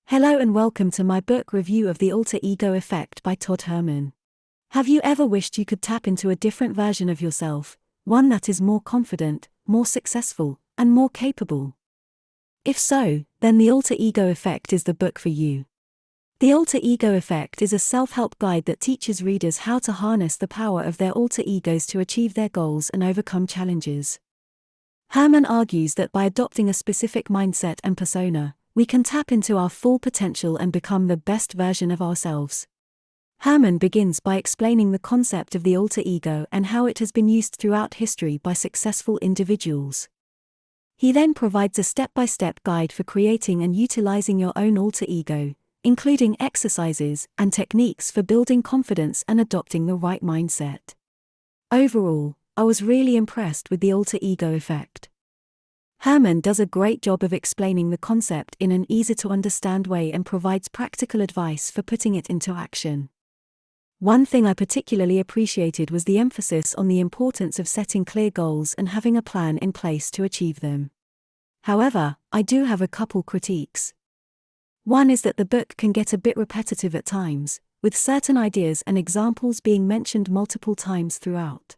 Hello and welcome to my book review of The Alter Ego Effect by Todd Herman. Have you ever wished you could tap into a different version of yourself, one that is more confident, more successful, and more capable? If so, then The Alter Ego Effect is the book for you. The Alter Ego Effect is a self-help guide that teaches readers how to harness the power of their alter egos to achieve their goals and overcome challenges. Herman argues that by adopting a specific mindset and persona, we can tap into our full potential and become the best version of ourselves. Herman begins by explaining the concept of the alter ego and how it has been used throughout history by successful individuals. He then provides a step-by-step guide for creating and utilizing your own alter ego, including exercises and techniques for building confidence and adopting the right mindset. Overall, I was really impressed with the alter ego effect. Herman does a great job of explaining the concept in an easy-to-understand way and provides practical advice for putting it into action. One thing I particularly appreciated was the emphasis on the importance of setting clear goals and having a plan in place to achieve them. However, I do have a couple critiques. One is that the book can get a bit repetitive at times, with certain ideas and examples being mentioned multiple times throughout.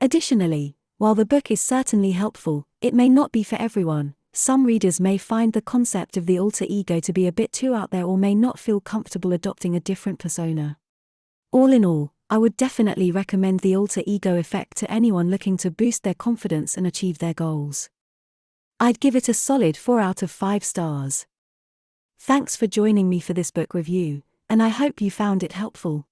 Additionally, while the book is certainly helpful, it may not be for everyone. Some readers may find the concept of the alter ego to be a bit too out there or may not feel comfortable adopting a different persona. All in all, I would definitely recommend the alter ego effect to anyone looking to boost their confidence and achieve their goals. I'd give it a solid 4 out of 5 stars. Thanks for joining me for this book review, and I hope you found it helpful.